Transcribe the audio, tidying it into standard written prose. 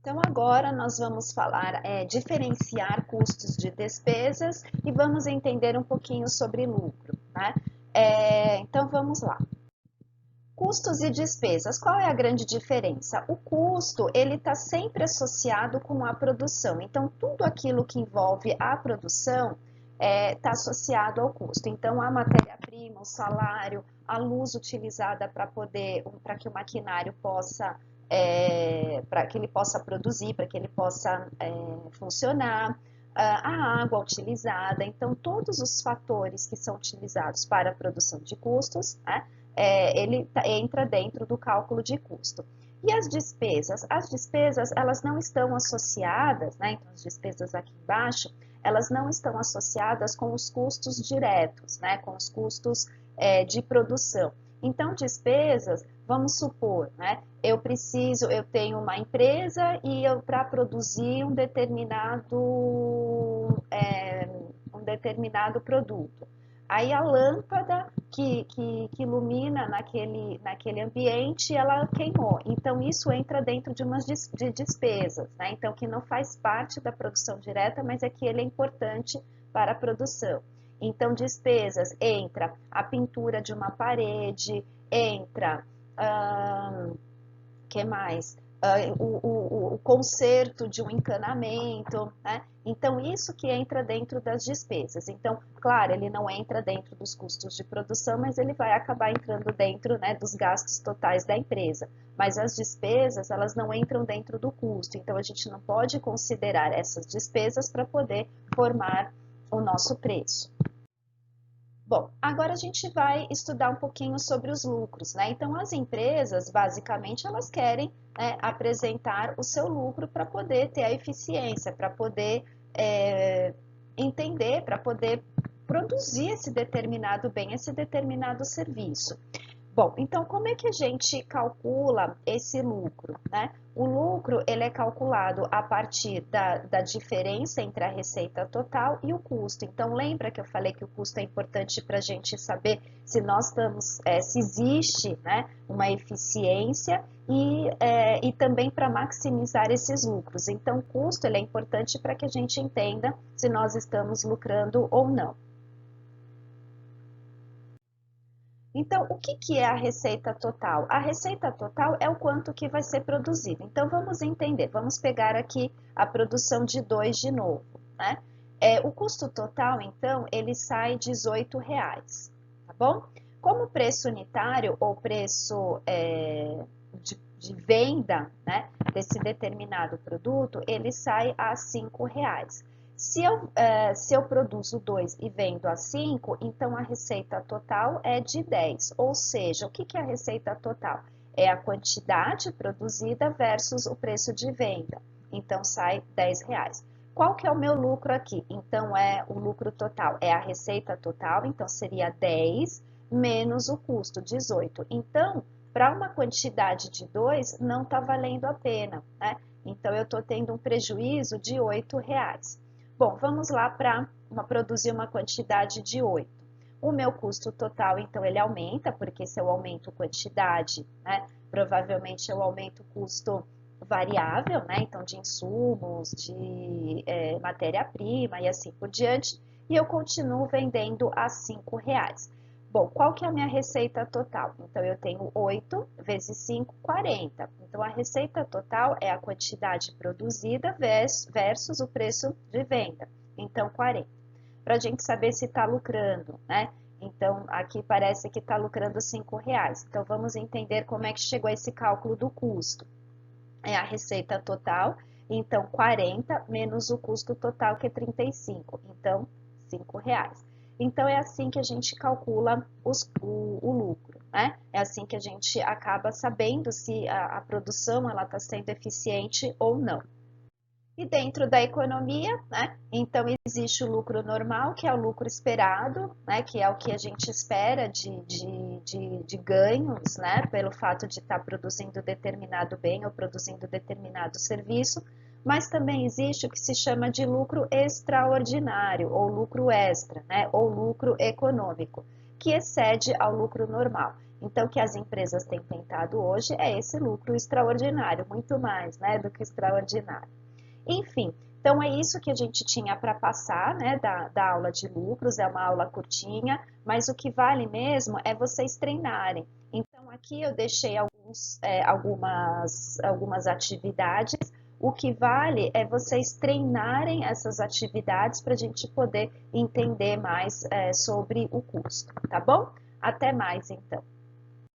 Então, agora nós vamos falar, diferenciar custos de despesas e vamos entender um pouquinho sobre lucro, né? Então, vamos lá. Custos e despesas, qual é a grande diferença? O custo, ele está sempre associado com a produção. Então, tudo aquilo que envolve a produção está associado ao custo. Então, a matéria-prima, o salário, a luz utilizada para que o maquinário possa para que ele possa produzir, para que ele possa funcionar, a água utilizada. Então, todos os fatores que são utilizados para a produção de custos, né, ele entra dentro do cálculo de custo. E as despesas? As despesas, elas não estão associadas, né, então as despesas aqui embaixo, elas não estão associadas com os custos diretos, né, com os custos de produção. Então, despesas, vamos supor, né, eu tenho uma empresa e para produzir um determinado produto. Aí a lâmpada que ilumina naquele ambiente, ela queimou. Então, isso entra dentro de umas de despesas, né? Então, que não faz parte da produção direta, mas é que ele é importante para a produção. Então, despesas entra a pintura de uma parede, entra que mais? O conserto de um encanamento, né? Então, isso que entra dentro das despesas. Então, claro, ele não entra dentro dos custos de produção, mas ele vai acabar entrando dentro, né, dos gastos totais da empresa. Mas as despesas, elas não entram dentro do custo. Então, a gente não pode considerar essas despesas para poder formar o nosso preço. Bom, agora a gente vai estudar um pouquinho sobre os lucros, né? Então, as empresas, basicamente, elas querem, né, apresentar o seu lucro para poder ter a eficiência, para poder entender, para poder produzir esse determinado bem, esse determinado serviço. Bom, então como é que a gente calcula esse lucro, né? O lucro, ele é calculado a partir da diferença entre a receita total e o custo. Então, lembra que eu falei que o custo é importante para a gente saber se nós estamos, se existe, né, uma eficiência e também para maximizar esses lucros. Então, o custo, ele é importante para que a gente entenda se nós estamos lucrando ou não. Então, o que é a receita total? A receita total é o quanto que vai ser produzido. Então, vamos entender. Vamos pegar aqui a produção de 2 de novo, né? O custo total, então, ele sai R$18, tá bom? Como preço unitário ou preço de venda, né, desse determinado produto, ele sai a R$5. Se eu produzo 2 e vendo a 5, então a receita total é de 10. Ou seja, o que é a receita total? É a quantidade produzida versus o preço de venda. Então sai R$10. Qual que é o meu lucro aqui? Então é o lucro total, é a receita total, então seria 10 menos o custo, 18. Então, para uma quantidade de 2, não está valendo a pena, né? Então, eu estou tendo um prejuízo de R$8. Bom, vamos lá para produzir uma quantidade de 8. O meu custo total, então, ele aumenta, porque se eu aumento quantidade, né, provavelmente eu aumento o custo variável, né, então de insumos, de matéria-prima e assim por diante, e eu continuo vendendo a R$5. Bom, qual que é a minha receita total? Então, eu tenho 8 vezes 5, 40. Então, a receita total é a quantidade produzida versus o preço de venda. Então, 40. Para a gente saber se está lucrando, né? Então, aqui parece que está lucrando R$5. Então, vamos entender como é que chegou a esse cálculo do custo. É a receita total, então 40 menos o custo total, que é 35. Então, R$5. Então, é assim que a gente calcula o lucro, né? É assim que a gente acaba sabendo se a produção está sendo eficiente ou não. E dentro da economia, né? Então, existe o lucro normal, que é o lucro esperado, né? Que é o que a gente espera de ganhos, né? Pelo fato de estar produzindo determinado bem ou produzindo determinado serviço. Mas também existe o que se chama de lucro extraordinário, ou lucro extra, né? Ou lucro econômico, que excede ao lucro normal. Então, o que as empresas têm tentado hoje é esse lucro extraordinário, muito mais, né, do que extraordinário. Enfim, então é isso que a gente tinha para passar, né, da aula de lucros, é uma aula curtinha, mas o que vale mesmo é vocês treinarem. Então, aqui eu deixei algumas atividades. O que vale é vocês treinarem essas atividades para a gente poder entender mais sobre o custo, tá bom? Até mais, então.